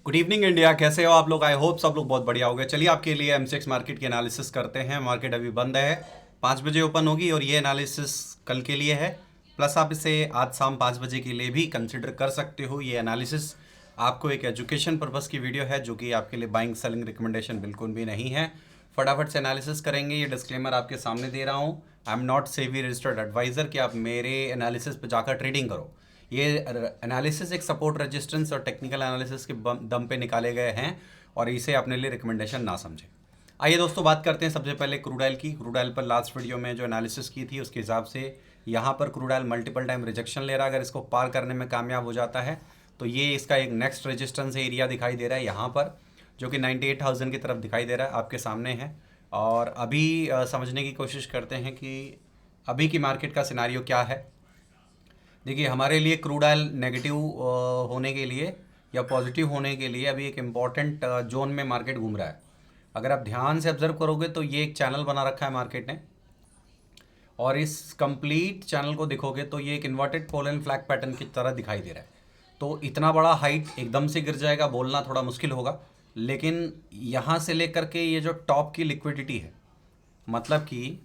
Good evening India, कैसे हो आप लोग? आई होप सब लोग बहुत बढ़िया हो गए। चलिए आपके लिए एमसीएक्स मार्केट की एनालिसिस करते हैं। मार्केट अभी बंद है, 5 बजे ओपन होगी और ये एनालिसिस कल के लिए है। प्लस आप इसे आज शाम 5 बजे के लिए भी कंसिडर कर सकते हो। ये एनालिसिस आपको एक एजुकेशन पर्पज़ की वीडियो है, जो कि आपके लिए बाइंग सेलिंग रिकमेंडेशन बिल्कुल भी नहीं है। फटाफट से एनालिसिस करेंगे। ये डिस्क्लेमर आपके सामने दे रहा हूँ। I am not SEBI registered adviser कि आप मेरे एनालिसिस पे जाकर ट्रेडिंग करो। ये एनालिसिस एक सपोर्ट रेजिस्टेंस और टेक्निकल एनालिसिस के दम पे निकाले गए हैं और इसे अपने लिए रिकमेंडेशन ना समझें। आइए दोस्तों, बात करते हैं सबसे पहले क्रूड ऑयल की। क्रूड ऑयल पर लास्ट वीडियो में जो एनालिसिस की थी उसके हिसाब से यहाँ पर crude oil multiple time rejection ले रहा है। अगर इसको पार करने में कामयाब हो जाता है तो ये इसका एक नेक्स्ट रेजिस्टेंस एरिया दिखाई दे रहा है यहाँ पर, जो कि 98,000 की तरफ दिखाई दे रहा है, आपके सामने है। और अभी समझने की कोशिश करते हैं कि अभी की मार्केट का सिनारियो क्या है। देखिए, हमारे लिए क्रूड ऑयल नेगेटिव होने के लिए या पॉजिटिव होने के लिए अभी एक इम्पॉर्टेंट जोन में मार्केट घूम रहा है। अगर आप ध्यान से ऑब्जर्व करोगे तो ये एक चैनल बना रखा है मार्केट ने, और इस कंप्लीट चैनल को देखोगे तो ये एक inverted pole and flag pattern की तरह दिखाई दे रहा है। तो इतना बड़ा हाइट एकदम से गिर जाएगा बोलना थोड़ा मुश्किल होगा, लेकिन यहाँ से लेकर के ये जो टॉप की लिक्विडिटी है, मतलब कि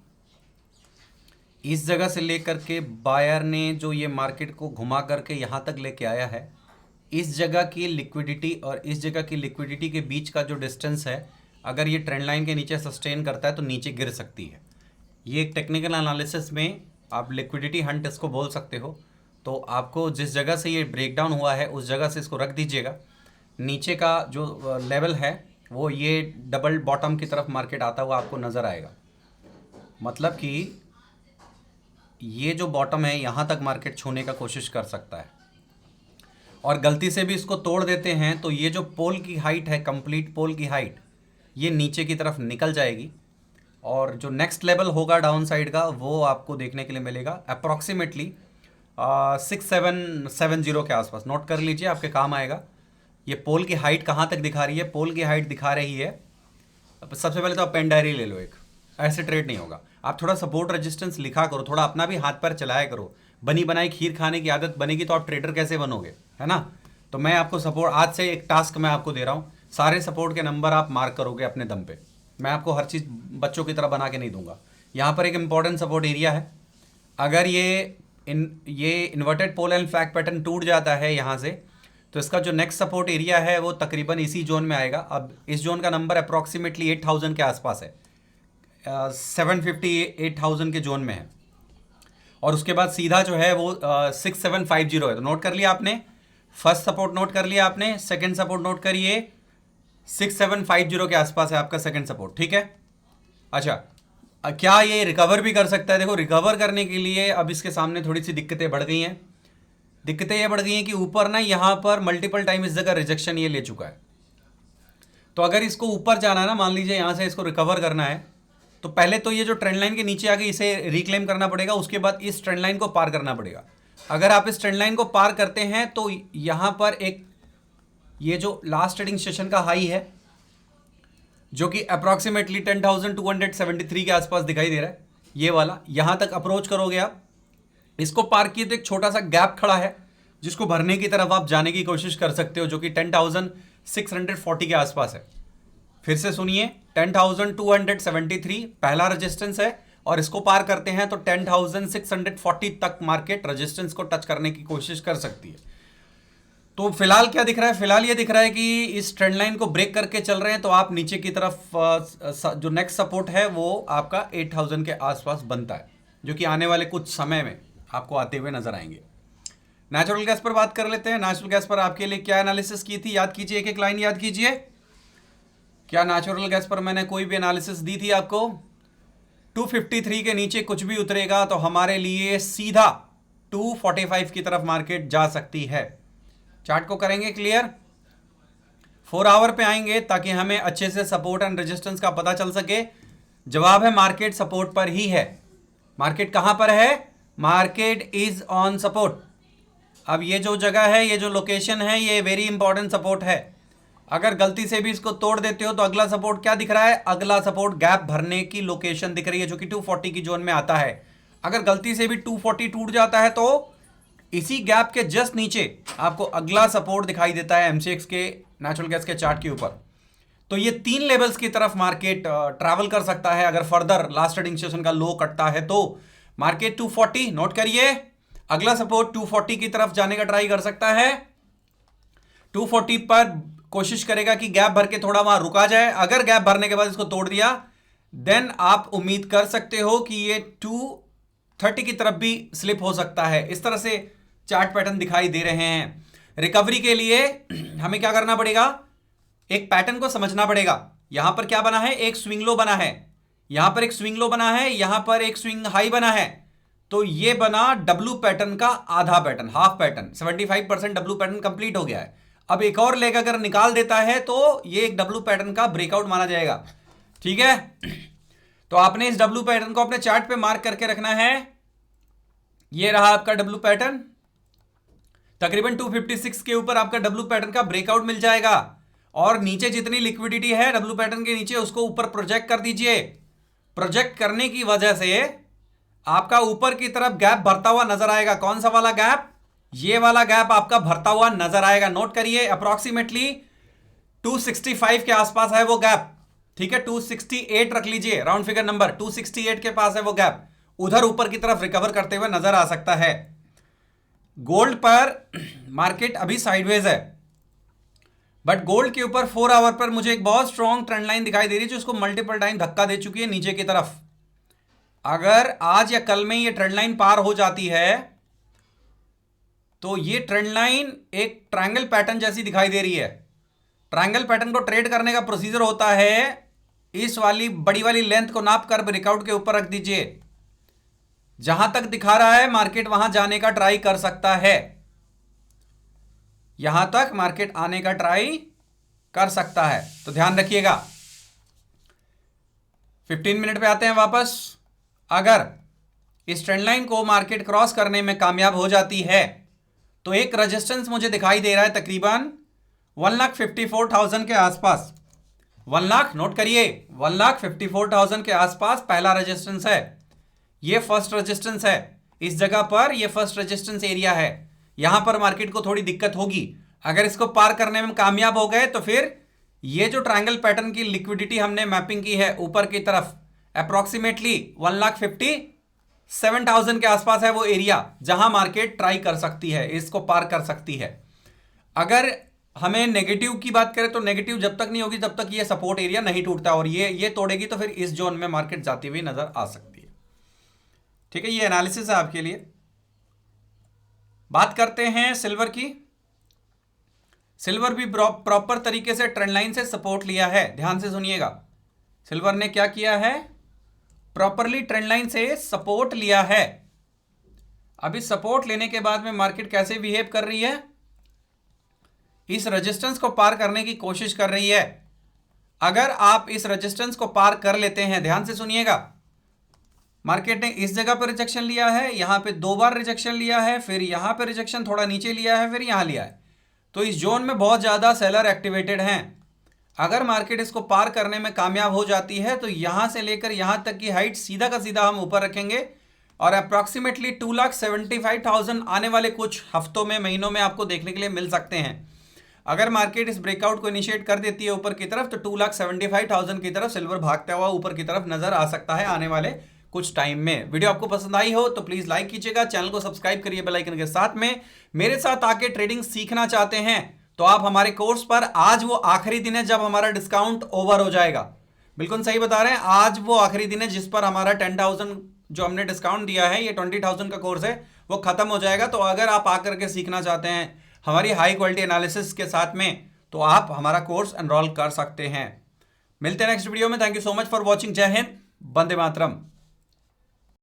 इस जगह से लेकर के बायर ने जो ये मार्केट को घुमा करके यहाँ तक लेके आया है, इस जगह की लिक्विडिटी और इस जगह की लिक्विडिटी के बीच का जो डिस्टेंस है, अगर ये ट्रेंड लाइन के नीचे सस्टेन करता है तो नीचे गिर सकती है। ये एक टेक्निकल एनालिसिस में आप लिक्विडिटी हंट इसको बोल सकते हो। तो आपको जिस जगह से ये ब्रेकडाउन हुआ है उस जगह से इसको रख दीजिएगा। नीचे का जो लेवल है वो ये डबल बॉटम की तरफ मार्केट आता हुआ आपको नज़र आएगा। मतलब कि ये जो बॉटम है यहाँ तक मार्केट छूने का कोशिश कर सकता है, और गलती से भी इसको तोड़ देते हैं तो ये जो पोल की हाइट है, कंप्लीट पोल की हाइट, ये नीचे की तरफ निकल जाएगी। और जो नेक्स्ट लेवल होगा डाउन साइड का वो आपको देखने के लिए मिलेगा अप्रॉक्सीमेटली 6770 के आसपास। नोट कर लीजिए, आपके काम आएगा। ये पोल की हाइट कहाँ तक दिखा रही है? पोल की हाइट दिखा रही है, सबसे पहले तो आप पेन डायरी ले लो एक। ऐसे ट्रेड नहीं होगा। आप थोड़ा सपोर्ट रेजिस्टेंस लिखा करो, थोड़ा अपना भी हाथ पैर चलाया करो। बनी बनाई खीर खाने की आदत बनेगी तो आप ट्रेडर कैसे बनोगे, है ना? तो मैं आपको सपोर्ट, आज से एक टास्क मैं आपको दे रहा हूँ, सारे सपोर्ट के नंबर आप मार्क करोगे अपने दम पे। मैं आपको हर चीज़ बच्चों की तरह बना के नहीं दूंगा। यहाँ पर एक इंपॉर्टेंट सपोर्ट एरिया है। अगर ये inverted pole and flag pattern टूट जाता है यहाँ से, तो इसका जो नेक्स्ट सपोर्ट एरिया है वो तकरीबन इसी जोन में आएगा। अब इस जोन का नंबर अप्रॉक्सीमेटली 8,000 के आसपास है, 758,000 के जोन में है। और उसके बाद सीधा जो है वो 6750 है। तो नोट कर लिया आपने, फर्स्ट सपोर्ट नोट कर लिया आपने, सेकंड सपोर्ट नोट करिए, 6750 के आसपास है आपका सेकंड सपोर्ट, ठीक है? अच्छा, क्या ये रिकवर भी कर सकता है? देखो, रिकवर करने के लिए अब इसके सामने थोड़ी सी दिक्कतें बढ़ गई हैं। दिक्कतें ये बढ़ गई हैं कि ऊपर ना यहाँ पर मल्टीपल टाइम इस जगह रिजेक्शन ये ले चुका है। तो अगर इसको ऊपर जाना है ना, मान लीजिए यहाँ से इसको रिकवर करना है, तो पहले तो ये जो ट्रेंड लाइन के नीचे आके इसे रिक्लेम करना पड़ेगा, उसके बाद इस ट्रेंड लाइन को पार करना पड़ेगा। अगर आप इस ट्रेंड लाइन को पार करते हैं तो यहाँ पर एक ये जो लास्ट ट्रेडिंग सेशन का हाई है, जो कि अप्रॉक्सीमेटली 10,273 के आसपास दिखाई दे रहा है, ये वाला यहाँ तक अप्रोच करोगे आप, इसको पार किए तो एक छोटा सा गैप खड़ा है जिसको भरने की तरफ आप जाने की कोशिश कर सकते हो, जो कि 10,640 के आसपास है। फिर से सुनिए, 10,273 पहला रेजिस्टेंस है, और इसको पार करते हैं तो 10,640 तक मार्केट रेजिस्टेंस को टच करने की कोशिश कर सकती है। तो फिलहाल क्या दिख रहा है? फिलहाल ये दिख रहा है कि इस ट्रेंड लाइन को ब्रेक करके चल रहे हैं, तो आप नीचे की तरफ जो नेक्स्ट सपोर्ट है वो आपका 8,000 के आसपास बनता है, जो कि आने वाले कुछ समय में आपको आते हुए नजर आएंगे। नेचुरल गैस पर बात कर लेते हैं। नेचुरल गैस पर आपके लिए क्या एनालिसिस की थी, याद कीजिए, एक एक लाइन याद कीजिए। क्या नेचुरल गैस पर मैंने कोई भी एनालिसिस दी थी आपको? 253 के नीचे कुछ भी उतरेगा तो हमारे लिए सीधा 245 की तरफ मार्केट जा सकती है। चार्ट को करेंगे क्लियर, 4 आवर पे आएंगे ताकि हमें अच्छे से सपोर्ट एंड रेजिस्टेंस का पता चल सके। जवाब है, मार्केट सपोर्ट पर ही है। मार्केट कहां पर है? Market is on support. अब ये जो जगह है, ये जो लोकेशन है, ये वेरी इंपॉर्टेंट सपोर्ट है। अगर गलती से भी इसको तोड़ देते हो तो अगला सपोर्ट क्या दिख रहा है? अगला सपोर्ट गैप भरने की लोकेशन दिख रही है, जो कि 240 की जोन में आता है। अगर गलती से भी 240 टूट जाता है तो इसी गैप के जस्ट नीचे आपको अगला सपोर्ट दिखाई देता है एमसीएक्स के नेचुरल गैस के चार्ट के ऊपर। तो ये 3 लेवल्स की तरफ मार्केट ट्रैवल कर सकता है अगर फर्दर लास्ट ट्रेडिंग सेशन का लो कटता है तो। मार्केट 240 नोट करिए, अगला सपोर्ट 240 की तरफ जाने का ट्राई कर सकता है। 240 पर कोशिश करेगा कि गैप भर के थोड़ा वहां रुका जाए। अगर गैप भरने के बाद इसको तोड़ दिया देन आप उम्मीद कर सकते हो कि ये 230 की तरफ भी स्लिप हो सकता है। इस तरह से चार्ट पैटर्न दिखाई दे रहे हैं। रिकवरी के लिए हमें क्या करना पड़ेगा, एक पैटर्न को समझना पड़ेगा। यहां पर क्या बना है, एक स्विंग लो बना है, यहां पर एक स्विंग लो बना है, यहां पर एक स्विंग हाई बना है। तो ये बना डब्ल्यू पैटर्न का आधा pattern, half pattern. 75% W pattern complete हो गया है। अब एक और लेग अगर निकाल देता है तो ये एक डब्ल्यू पैटर्न का ब्रेकआउट माना जाएगा। ठीक है, तो आपने इस डब्ल्यू पैटर्न को अपने चार्ट पे मार्क करके रखना है। ये रहा आपका डब्ल्यू पैटर्न, तकरीबन 256 के ऊपर आपका डब्ल्यू पैटर्न का ब्रेकआउट मिल जाएगा और नीचे जितनी लिक्विडिटी है डब्ल्यू पैटर्न के नीचे उसको ऊपर प्रोजेक्ट कर दीजिए। प्रोजेक्ट करने की वजह से आपका ऊपर की तरफ गैप भरता हुआ नजर आएगा। कौन सा वाला गैप, ये वाला गैप आपका भरता हुआ नजर आएगा। नोट करिए, अप्रोक्सीमेटली 265 के आसपास है वो गैप। ठीक है, 268 रख लीजिए, राउंड फिगर नंबर 268 के पास है वो गैप। उधर ऊपर की तरफ रिकवर करते हुए नजर आ सकता है। गोल्ड पर मार्केट अभी साइडवेज है, बट गोल्ड के ऊपर 4 आवर पर मुझे एक बहुत स्ट्रॉन्ग ट्रेंड लाइन दिखाई दे रही है जो उसको मल्टीपल टाइम धक्का दे चुकी है नीचे की तरफ। अगर आज या कल में ये ट्रेंड लाइन पार हो जाती है तो ये ट्रेंड लाइन एक ट्रायंगल पैटर्न जैसी दिखाई दे रही है। ट्रायंगल पैटर्न को ट्रेड करने का प्रोसीजर होता है, इस वाली बड़ी वाली लेंथ को नाप कर ब्रेकआउट के ऊपर रख दीजिए। जहां तक दिखा रहा है मार्केट वहां जाने का ट्राई कर सकता है, यहां तक मार्केट आने का ट्राई कर सकता है, तो ध्यान रखिएगा। 15 मिनट पे आते हैं वापस। अगर इस ट्रेंड लाइन को मार्केट क्रॉस करने में कामयाब हो जाती है तो एक रेजिस्टेंस मुझे दिखाई दे रहा है तकरीबन 1,54,000 के आसपास। 1 लाख नोट करिए, 1,54,000 के आसपास पहला रेजिस्टेंस है। ये फर्स्ट रेजिस्टेंस है। इस जगह पर ये फर्स्ट रेजिस्टेंस एरिया है। यहां पर मार्केट को थोड़ी दिक्कत होगी। अगर इसको पार करने में कामयाब हो गए तो फिर ये जो ट्रायंगल पैटर्न की लिक्विडिटी हमने मैपिंग की है ऊपर की तरफ, अप्रोक्सीमेटली 1,57,000 के आसपास है वो एरिया जहां मार्केट ट्राई कर सकती है, इसको पार कर सकती है। अगर हमें नेगेटिव की बात करें तो नेगेटिव जब तक नहीं होगी तब तक ये सपोर्ट एरिया नहीं टूटता, और ये तोड़ेगी तो फिर इस जोन में मार्केट जाती हुई नजर आ सकती है। ठीक है, ये एनालिसिस है आपके लिए। बात करते हैं सिल्वर की। सिल्वर भी प्रॉपर तरीके से ट्रेंड लाइन से सपोर्ट लिया है। ध्यान से सुनिएगा, सिल्वर ने क्या किया है, प्रॉपरली ट्रेंड लाइन से सपोर्ट लिया है। अभी सपोर्ट लेने के बाद में मार्केट कैसे बिहेव कर रही है, इस रेजिस्टेंस को पार करने की कोशिश कर रही है। अगर आप इस रेजिस्टेंस को पार कर लेते हैं, ध्यान से सुनिएगा, मार्केट ने इस जगह पर रिजेक्शन लिया है, यहां पे 2 बार रिजेक्शन लिया है, फिर यहां पे रिजेक्शन थोड़ा नीचे लिया है, फिर यहां लिया है। तो इस जोन में बहुत ज्यादा सेलर एक्टिवेटेड हैं। अगर मार्केट इसको पार करने में कामयाब हो जाती है तो यहां से लेकर यहां तक की हाइट सीधा का सीधा हम ऊपर रखेंगे और अप्रॉक्सीमेटली 2,75,000 आने वाले कुछ हफ्तों में, महीनों में आपको देखने के लिए मिल सकते हैं। अगर मार्केट इस ब्रेकआउट को इनिशिएट कर देती है ऊपर की तरफ तो 2,75,000 की तरफ सिल्वर भागता हुआ ऊपर की तरफ नजर आ सकता है आने वाले कुछ टाइम में। वीडियो आपको पसंद आई हो तो प्लीज लाइक कीजिएगा, चैनल को सब्सक्राइब करिए बेल आइकन के साथ में। मेरे साथ आके ट्रेडिंग सीखना चाहते हैं तो आप हमारे कोर्स पर, आज वो आखिरी दिन है जब हमारा डिस्काउंट ओवर हो जाएगा। बिल्कुल सही बता रहे हैं, आज वो आखिरी दिन है जिस पर हमारा 10,000 जो हमने डिस्काउंट दिया है, ये 20,000 का कोर्स है, वो खत्म हो जाएगा। तो अगर आप आकर के सीखना चाहते हैं हमारी हाई क्वालिटी एनालिसिस के साथ में तो आप हमारा कोर्स एनरोल कर सकते हैं। मिलते हैं नेक्स्ट वीडियो में। Thank you so much for watching. जय हिंद, वंदे मातरम।